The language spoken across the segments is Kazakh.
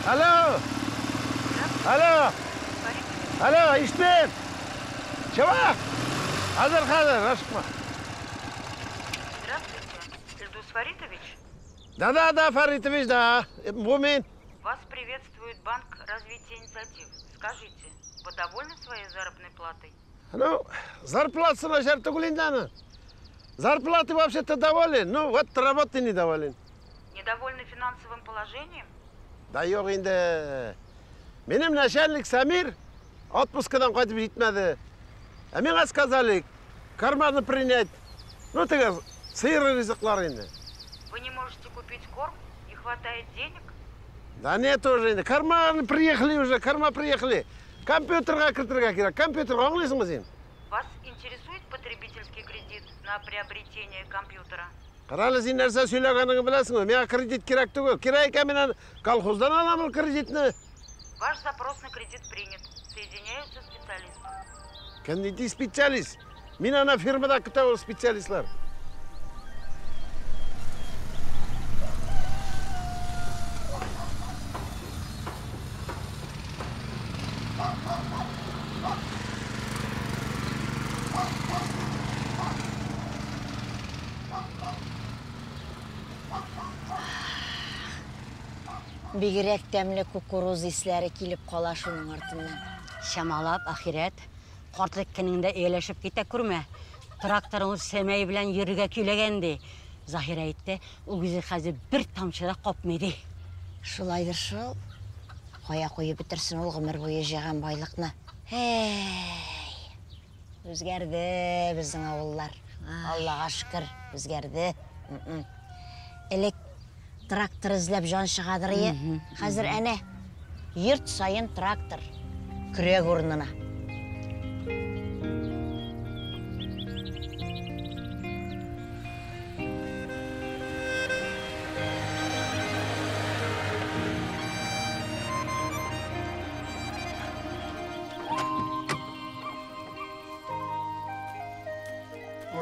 Алло! Алло! Алло, İşbir! Чего? Hazır, ашықма. Здравствуйте, Ильдус Фаритович. Да, Фаритович, да. Бумин. Вас приветствует Банк развития инициатив. Скажите, вы довольны своей заработной платой? Ну, зарплатасына жар түгіліндені. Зарплаты вообще-то доволен, ну вот работы недоволен. Недовольны финансовым положением? Да yok енді. Менің начальник Самир отпускадан қайтып жетмеді. А мен сказали, карманы принять. Ну, тігі сыйыры ризықлар енді. Вы не можете купить корм? Не хватает денег? Да нет уже енді. Карманы приехали уже, приехали. Компьютерға кіртірға керек. Компьютерға оңлайсың сен? Вас интересует потребительский кредит на приобретение компьютера? Қаралы сен нәрсе сөйлегеніңі білесің ғой. Мен кредит керек түгіл. Керек мен колхоздан аламын кредитні. Ваш запрос на кредит принят. Соединяются специалисты. Кәнети специалист. Мен ана фирмада күтіп специалистлар. Бигерәк тәмле кукуруз исләре килеп кала шуның артыннан. Шамалап, ахирет, картлык көнеңдә эйләшеп китә күрмә. Тракторың семей белән йөргә көйләгәнди. Заһира әйтте, ул үзе хәзер бер тамчы да капмыйды. Шулайдыр шул. Кая куеп битерсен ул гомер буе җыган байлыкны. Үзгәрде безнең авыллар. Аллага шөкер, үзгәрде. Элек трактор эзләп жан чыгадыр ие. Хәзер әнә йорт сайын трактор көрәк урынына.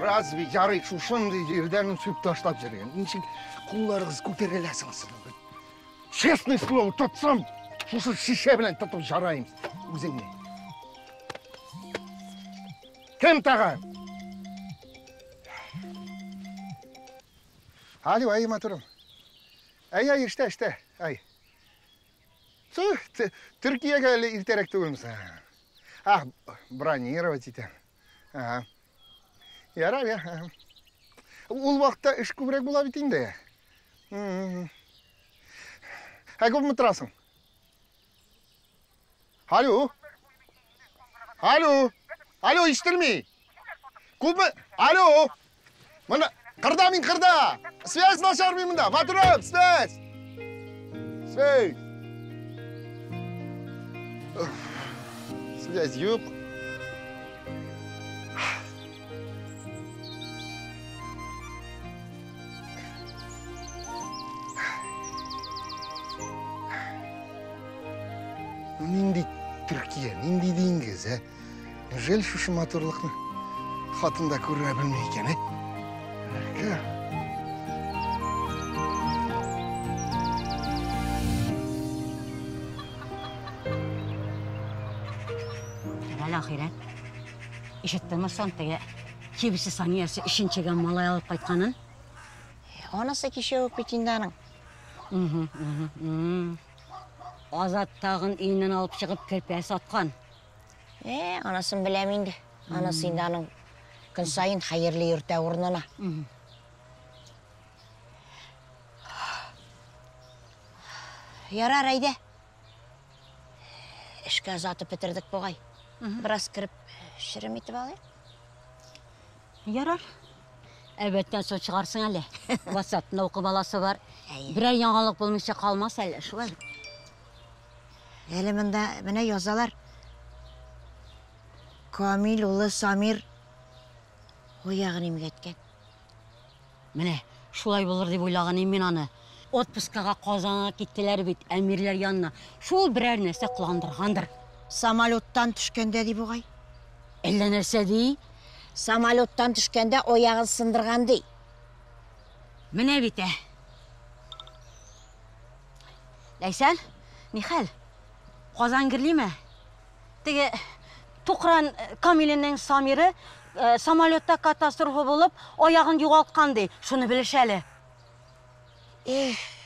Разве жарый шушындай жерден сүп таштап жүрген? Ничек кулларыгыз көтере аласыңыз? Честное слово, тотсам, шушы шише белән тотып жарайым. Үзеңне. Кем тагы? Алло, ай матурым. Ай, іште. Ай. Түркиягә әле иртәрәк түгелмесең? Бронировать итәм. Ярар, я. Ул вакытта эш күбрәк була бит инде. Күпме торасың? Алло, ишетелми. Күпме? Алло. Мына кырда мин кырда. Связь начар мында. Матурым, связь. Связь юк. Нинди Түркия, нинди диңгез, Неужели шушы матурлыкны хатында күрә белмәй икән, Әле ахирет. Ишеттеңме Сантага кебисе саниясы ишенчегән малай алып кайтканын? Анысы кеше үк бит инде аның. Азат тағын үйінен алып шығып көрпәе сатқан. Анасын білем инде. Анасы инде аның күн сайын хайырлы йөртә урынына. Ярар, әйдә. Эшкә затып бетердек бугай. Біраз кіріп шірім итеп алайық. Ярар. Әлбәттән сол шығарсың әле. WhatsApp-та оқып аласы бар. Бірәр яңалык булмыйча қалмас әле, шулай. Әле менә язалар. Камил улы Самир оягын имгәткән. Менә шулай булыр дип уйлаган мен аны. Отпускага Казанга киттеләр бит, әмирләр янына. Шул берәр нәрсә кыландыргандыр. Самолеттан төшкәндә ди бугай. Әллә нәрсә ди? Самолеттан төшкәндә оягын сындырган ди. Менә бит. Ләйсән, Nihal, Qozon kirliymi? Tege Tuqran Kamilinin Samiri samolyotda katastrofa bo'lib, oyog'ini yo'qotgandi. Shuni bilishali.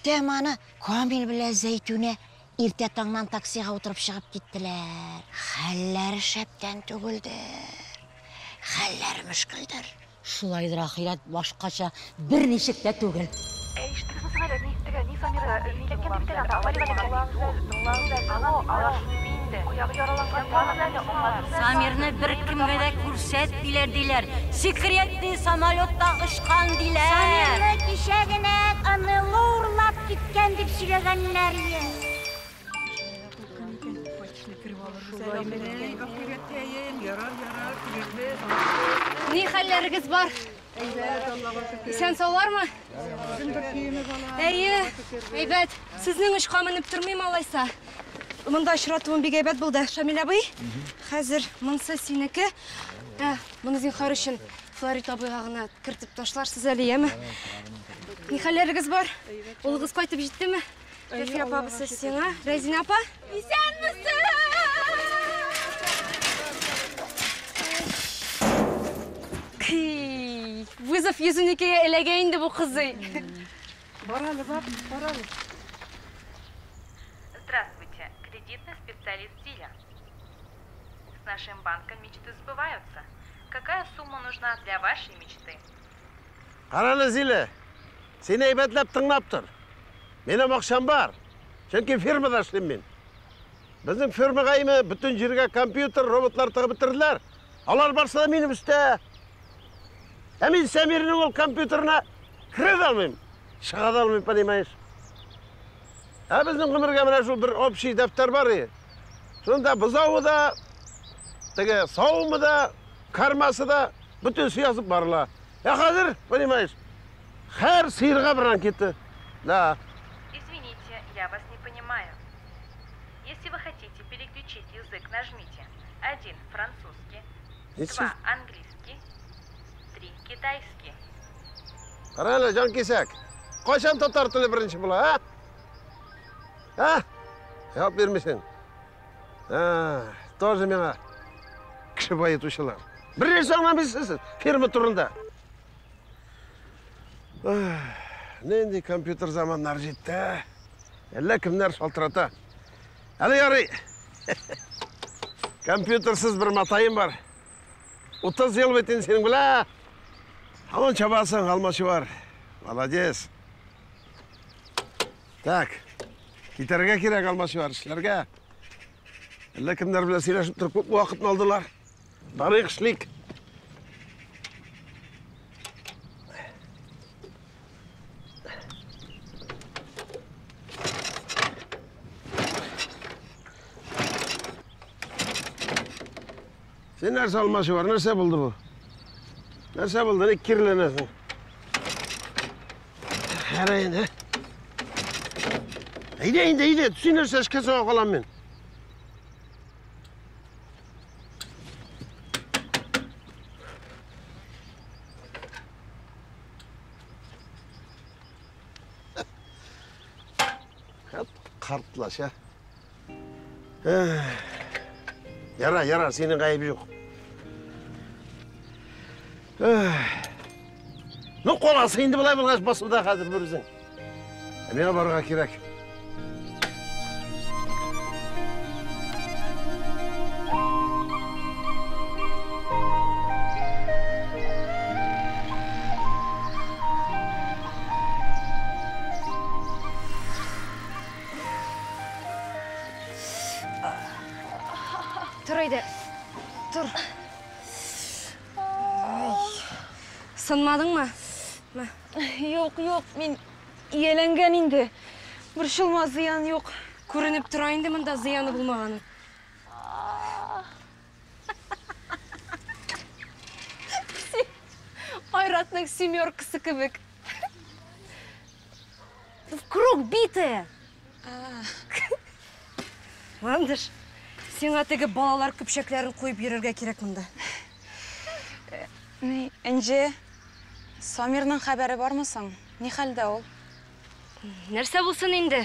Demani Kamil bilan Zaytuna erta tongdan taksiga o'tirib chiqib ketdilar. Hallari shapdan tugildir. Hallari mushkuldir. Shulaydir axirat boshqacha bir nechikda tugil. Samirni bir kimga da ko'rsatdilar deylar. Sekretli samolyotda uchgan deylar. Samirni kishagina anılı uğurlap gitken deb söylegenler ya. Ne halleriniz var? Sen sağlar mı? İyi, heybet. Sizin ışkamını bitirmeyim alaysa. Mında şıratımın bir heybet buldu. Şamil abi, hazır mınsı sineki. Bunu zinhar için Florida bıyağına kırtıp taşlarsız aliye mi? Ne halleriniz var? Oğlunuz kaytıp gitti mi? Efi yapabı sesine. Rezine apa? Sen misin? Вызов yüzündeki elegeğindi bu kızı. Здравствуйте, кредитный специалист Зиля. С нашим банком мечты сбываются. Какая сумма нужна для вашей mечты? Qarana Zile, seni eybetlep tınlap dur. Benim akşam var. Çünkü firmada işleyim ben. Bizim firma kayımı bütün jirge kompüter, robotlar tığı bitirdiler. Onlar barsa da benim üstte. Emin Semir'in ol kompüterine kredi almayayım. Şaka da almayayım, panimayız. Bizim kımırga mına şu bir opşi defter var ya. Şunda buzağı da, soğumu da, karması da, bütün siyasıp varlar. Ya hazır, panimayız. Her sıyırga bir anketi. La. Извините, я вас не понимаю. Если вы хотите переключить язык, нажмите 1 французский, 2 английский, 3 китайский. Qarala can kesek. Kaçan tatar tili birinci bula, ha? Ha? Cevap vermişsin. Ha, doğru bana. Kişi bayı tuşular. Bir sonra bizsiz, firma turunda. Ne indi kompüter zamanlar ciddi. Elle kimler şaltırata. Hadi yarı. Kompütersiz bir matayım var. 30 yıl bitin senin bile. Aman çabasan alması var. Молодец. Так, gitarga kerak alması var işlerge. Elle kimler bile sileşip durup bu vakitini aldılar. Tarih işlik. Sen nerede alması var? Nerede buldu bu? Nerede buldun? İlk kirlenesin. Arayın ha. İyi. Düşünürse şkese okalan ben. Hep kartlaş ha. Yarar, senin kaybı yok. Ne kolası indi bulay bulgaç basıda kadır bürüzün. Emine barığa kirek. Dur haydi. Dur. Sınmadın mı? Yok, men iyelengen indi. Bir şılmaz ziyan yok. Көрініп тұрайынды мында зияны болмағаны. Айратның семеркасы кібік. В круг битая. Мандыш, сен атығы балалар күпшеклерін қойып ерерге керек мұнда. Энже, Самирның хабары бармысың? Не халда ол? Нәрсе болсын енді?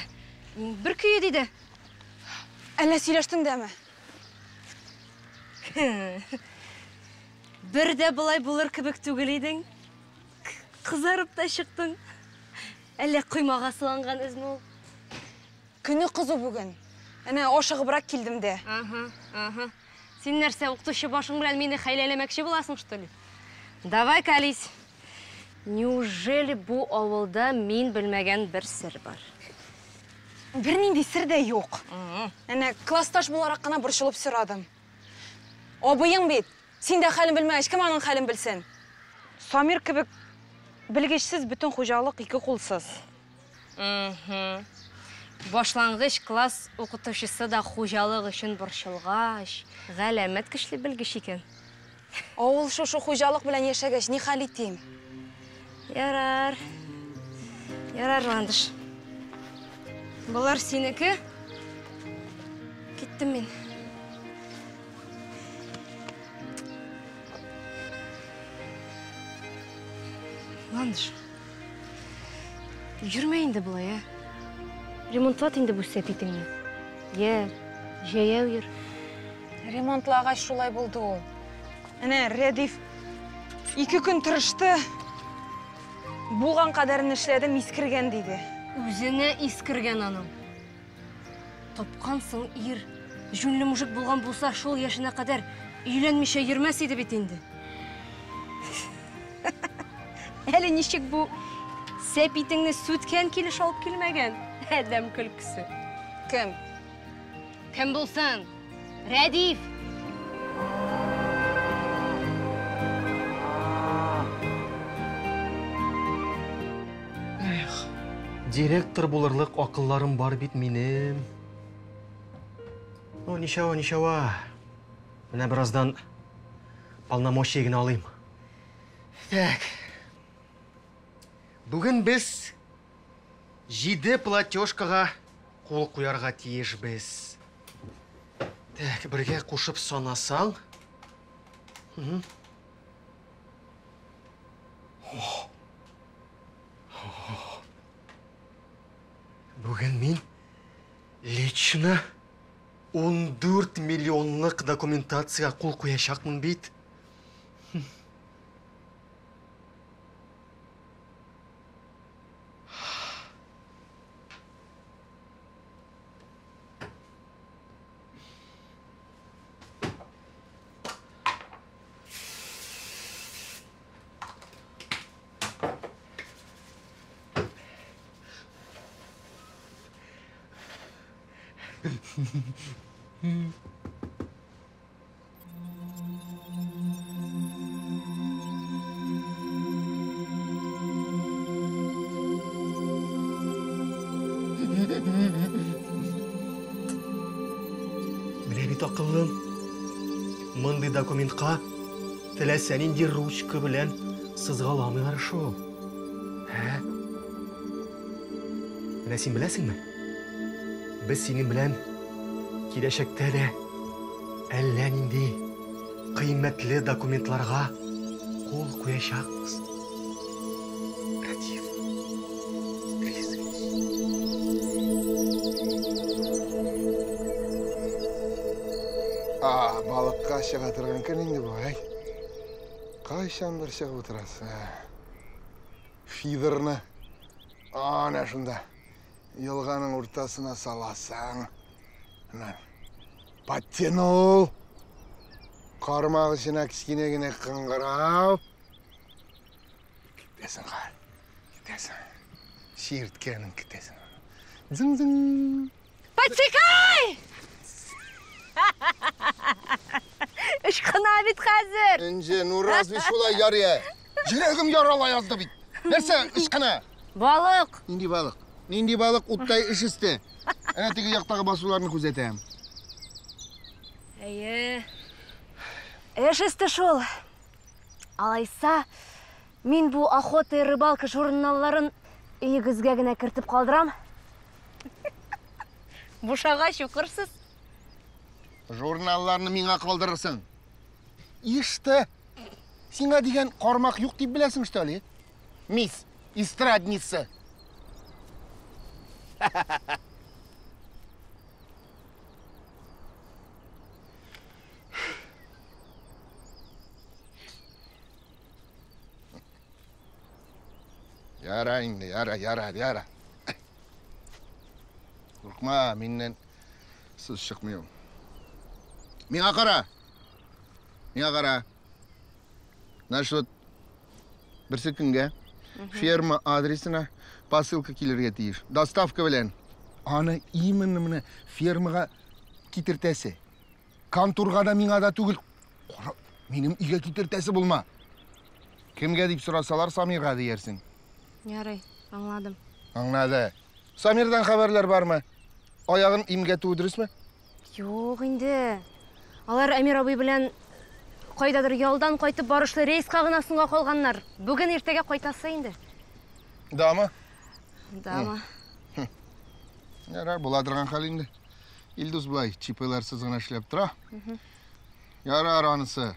Bir kүйі дейді. Әллә сөйлештің дәме? Bir de bulay bulur kibik түгел едің. Қызарып та шықтың. Әлі құймаға сыланған өзін ол. Күні қызу бүгін. Әне ошығы бірақ келдім де. Сен нәрсе ұқтышы башың білән мені хайләлемәкші боласың, что ли? Давай, Калис. Неужели bu ауылда мен білмеген бір сір бар? Bir нендей сір де жоқ. Әне классташ боларақ қана бұршылып сұрадым. Обыйың бет. Сен де хәлін білмей, ешкім аның хәлін білсін. Самир кібік білгешсіз бүтін қожалық екі қолсыз. Башлангыч класс оқытушысы да қожалық үшін бұршылғаш, ғәләмет кішлі білгіш екен. Ауыл шошу қожалық білән ешегеш, не хәл етейм? Ярар. Ярар, Ландыш. Бұлар сенікі. Кеттім мен. Ландыш, жүрмейінді бұлай, Ремонтлат енді бұл сәпетіңні. Жаяу ер. Ремонтлағаш шулай болды ол. Әне, Редиф, 2 күн тұрышты. Болған қадарын ішледі, искірген дейді. Өзіне искірген анам. Топқансың ер. Жүнлі мұжық болған болса, шол яшына қадар үйленмеше ермес еді бет енді. Әлі нешек бұл сәпетіңні сүткен келіш алып келмеген. Әдәм күлкісі. Кім? Кім болсын? Рәдиф. Директор боларлық ақылларым бар бит менің. Нишауа. Міне біраздан полномочиягін алайым. Так. Бүгін біз 7 платежкаға қол қоярға тиеш біз. Так, бірге қошып санасаң. Бүгін мен лично 14 миллионлық документацияға қол қояшақмын бейт. Біле бит ақылым, мұндай документқа тіләсәнен де ручка білән сызғаламай аршо. Менә син біләсіңме? Біз сенің білән келешекте де әллә нинди қиммәтле документларға қол қояшақпыз. Радив, Балыққа шыға тұрған кәніңді бұғай. Қайшан бір шыға отырасы. Фидерні. Ана шында. Елғаның ортасына саласаң. Подтянул. Қармағы шына кішкенегіне қыңғырау. Кетесің қар. Кетесің. Шерткенің кетесің. Зың-зың. Подсекай! Ышқына бит қазір. Энже, ну разве шулай ярия? Жүрегім яралай азды бит. Нәрсе ышқына? Балық. Нинди балық? Нинди балық уттай ішісті. Әне тегі яқтағы басуларını көзетем. Ішісті шол. Алайса, мен бұл охота и рыбалка журналларын үйігізге гіне кіртіп қалдырам. Бушаға шүкірсіз. Журналларını миңа қалдырырсың. Ишті. Сиңа деген қармақ юқ деп білесің, что ли? Мисс, эстрадница. Yara indi, yara. Korkma, menden söz çıkmıyor. Mine qara. Насчет bir sekünge firma adresine посылка келерге тиеш. Доставка bilen. Аны именно мына фермаға кетіртәсі. Конторға да миңа да түгіл. Менің үйге кетіртәсі болма. Кімге деп сұрасалар, Самирға дейерсің. Ярай, аңладым. Аңлады. Самирдан хабарлар бар ма? Аяғын имге тудырыс ма? Жоқ инде. Алар Әмир абый белән кайдадыр ялдан кайтып барышлы рейс кагынасынга калганнар. Бүген иртәгә кайтасы инде. Дама? Дама. Ярар, буладырган хал инде. Илдус былай, чипыларсыз гына эшләп тора. Ярар анысы.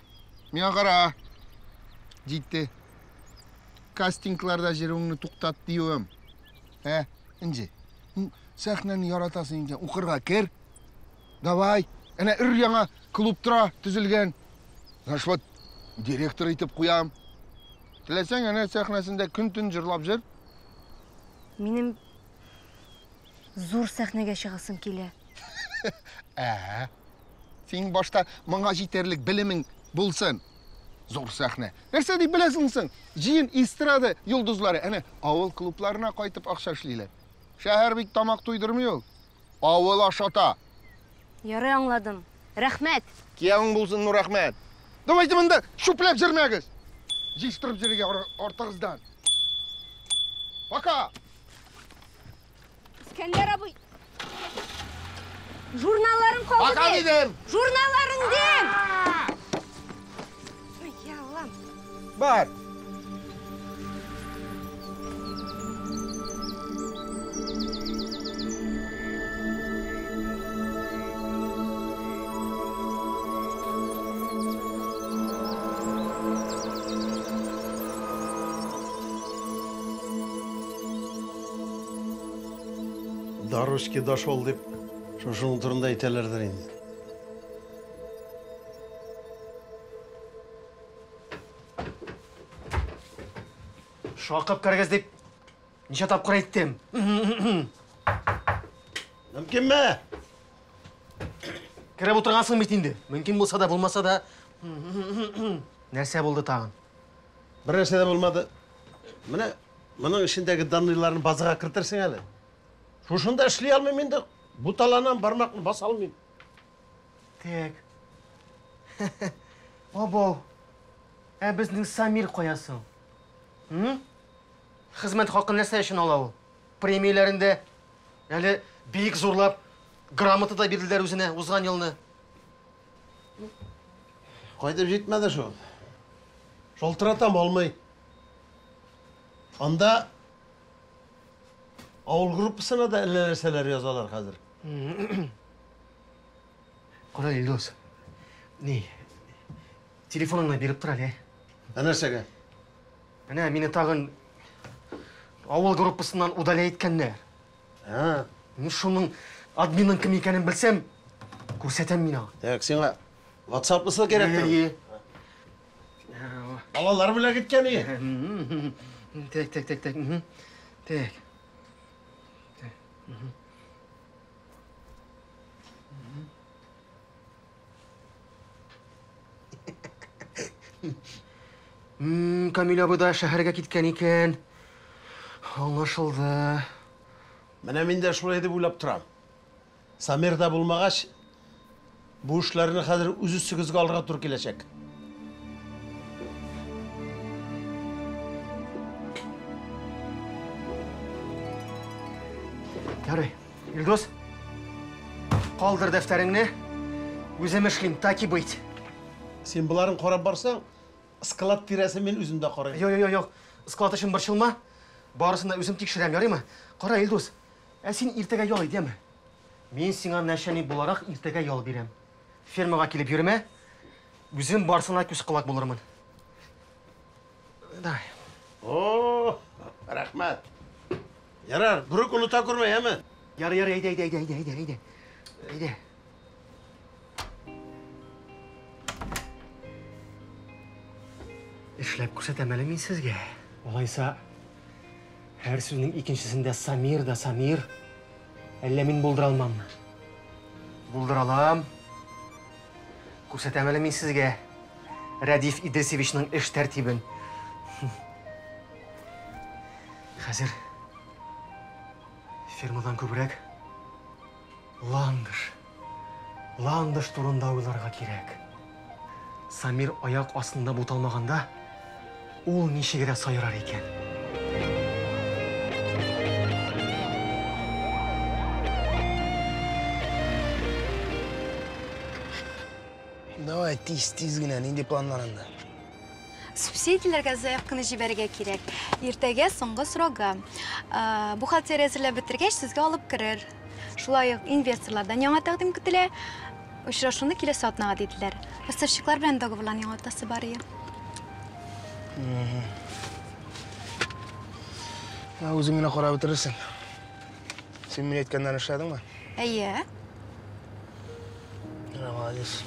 Миңа кара. Җитте. Кастингларда җиреңне туктат диюем. Инде. Сәхнәне яратасың инде. Укырга кер. Давай. Әнә өр-яңа клуб тора, төзелгән. Значит, вот директор итеп куям. Теләсәң, әнә сәхнәсендә көн-төн җырлап җыр. Минем зур сәхнәгә чыгасым килә. Син башта моңа җитәрлек белемең булсын. Зур сәхнә. Нәрсә дип беләсең син? Җыен эстрада йолдызлары, әнә авыл клубларына кайтып акча эшлиләр. Шәһәр бик тамак туйдырмый ул. Авыл ашата. Ярый, аңладым. Рәхмәт. Киявың булсын, ну рәхмәт. Давайте монда шуплап җырмагыз. Җыштырып җиргә артыгыздан. Пока. İskender абый. Журналларың калды. Пока дидем. Журналларың дем. Ай, Аллам. Бар. Дарушки дошел деп, шошының турында әйтәләрдер инде. Шақып кәргіз деп, неше тапқыр айттым. Мүмкін ме? Кіріп отырғансың бетінде. Мүмкін болса да, болмаса да. Нәрсе болды тағын? Бір нәрсе де болмады. Міне, мұның ішіндегі данныйларын базаға кіртірсің әлі. Шошында ішлей алмайм енді, бұталанан бармақны бас алмайм. Тек. Обол, біздің Самир қоясың. Қызмет хақын нәрсе үшін олау. Премияларында әлі бейік зорлап, грамоты да берділер өзіне ұзған еліні. Қойдып жетмеді шо. Жолтыратам олмай. Анда ауыл группасына да әлі-нәрселер жазалар қазір. Қора Елдос, не, телефоныңа беріп тұр әлі. Нәрсеге? Әне, мені тағын ауыл группасынан удаля еткендер. Шының админның кім екенін білсем, көрсетем мені. Так, сеңа WhatsApp-ысы керек. Балалар біле кеткен ие. Тек. Камил абый да шәһәргә киткән икән. Аңлашылды. Менә мин дә шулай дип уйлап торам. Самир да булмагач, бу эшләрне хәзер үз үсегезгә алырга туры киләчәк. Ярый, Илдос, калдыр дәфтәреңне. Үзем эшлим, таки бит. Сен буларын карап барсаң, склад тирәсе мен үземдә карыйм. Yok. Склад өчен борчылма. Барысында үзем тикшерәм, ярыймы? Кара, Илдос, син иртәгә ял идеме? Мин сиңа начальник буларак иртәгә ял бирәм. Фермага килеп йөрмә. Үзем барсына күз кылак булырмын. Дай. О, рәхмәт. Ярар, бүрек уныта күрмә, яме? Ярый, әйдә. Эшләп күрсәтәм әле мин сезгә. Алайса, Her sözünün ikincisinde Samir da Samir. Әллә мин булдыра алмаммы? Булдыра алам. Күрсәтәм әле мин сезгә Радиф Идрисевичның эш тәртибен. Хәзер фермадан күбрәк Ландыш турында уйларга кирәк. Самир аяк астында буталмаганда, ул ничегрә сайрар икән? Давай тиз генә, нинди планларыңда? Субсидияләргә заявканы җибәрергә кирәк. Иртәгә соңгы срогы. Бухгалтерия әзерләп бетергәч, сезгә алып керер. Шулай ук инвесторлардан яңа тәкъдим көтелә. Очрашуны киләсе атнага диделәр. Поставщиклар белән договорлар яңартасы бар иде. Үзең генә карап бетерерсең. Син мин әйткәннәрне эшләдеңме? Әйе. Молодец.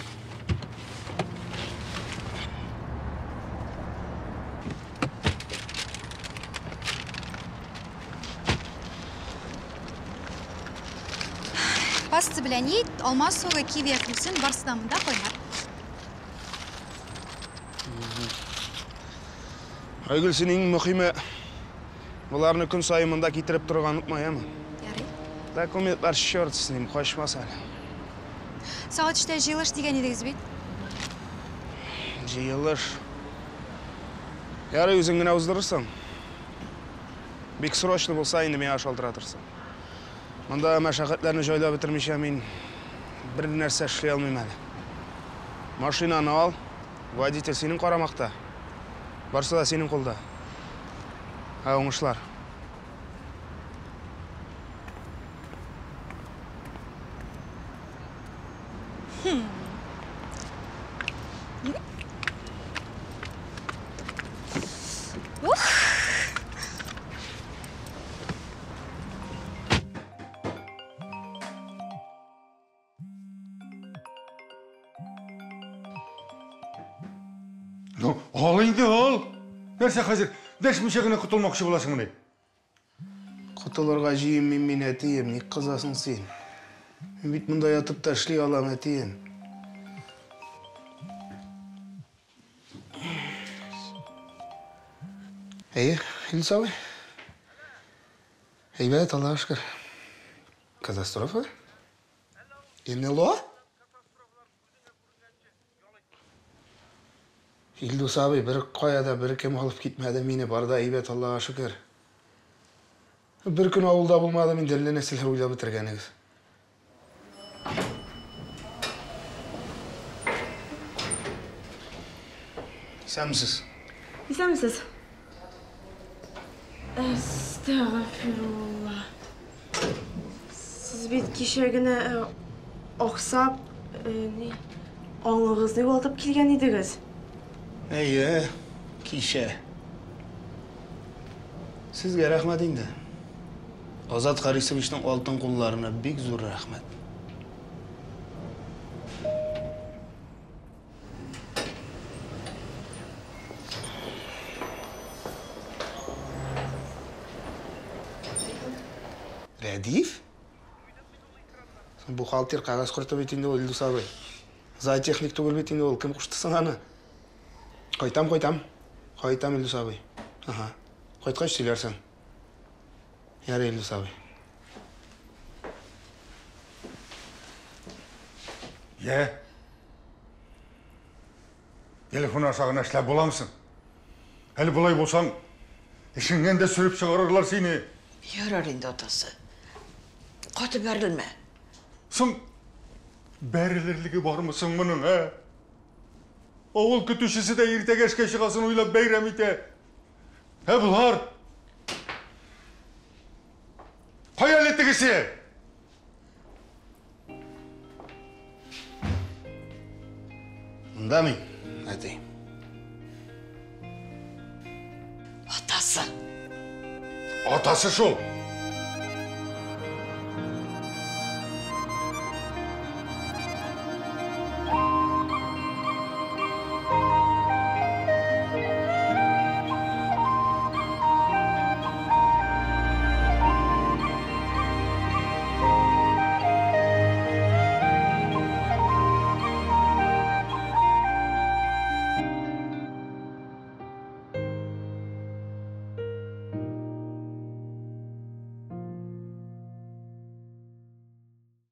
Пасты белән ит, алма сугы, киви әкрүсен барсыдамында кайнат. Айгөл, син иң мөһиме буларны көн сайын монда китереп торган унытмаямы? Ярый. Документлар чёрт с ним, качмас әле. Сәгать 3-тә җыелыш дигән идегез бит. Җыелыш. Ярый, үзең генә уздырырсың. Бик срочно булса, инде миңа шалтыра торсын. Монда мәшәкатьләрне җайлап бетермичә мин бер нәрсә эшли алмыйм әле. Машинаны ал, водитель синең карамакта. Барсы да синең кулда. Уңышлар. Ал инде, ал. Нәрсә хәзер? Дәшмичә генә котылмакчы буласыңмы? Котылырга җыем мин әтием, ник кызасың син? Мин бит монда ятып та эшли алам, әтием. Илсу абый. Әйбәт, Аллаһка шөкер. Катастрофа? НЛО? Илдус абый, бер каяда бер кем алып китмәде мине, барда әйбәт, Аллаһка шөкер. Бер көн авылда булмады, мин дәлле нәрсәләр уйлап бетергәнегез. Исәнмесез? Исәнмесез? Әстәгъфирулла. Сез бит кичә генә аксап, аңыгызны югалтып килгән идегез. Әйе, кичә. Сезгә рәхмәт инде. Азат Харисовичның алтын кулларына бик зур рәхмәт. Радиф? Бухгалтер кагаз кыртып бит инде ул, Илдус абый. Зоотехник түгел бит инде ул, кем кушты аны? Кайтам, Илдус абый. Ага. Кайткач сөйләрсең. Ярый, Илдус абый. Телефон ашағына эшләп буламсың? Әле булай булсаң, ишеңнән дә сүреп чыгарырлар сине. Ярар инде атасы. Каты бәрелмә. Соң бәрелерлеге бармысың моның, ә? Авыл көтүчесе дә иртәгә эшкә чыгасын уйлап бәйрәм итә. Булар. Кая әле тегесе? Монда мин, әти. Атасы. Атасы шул.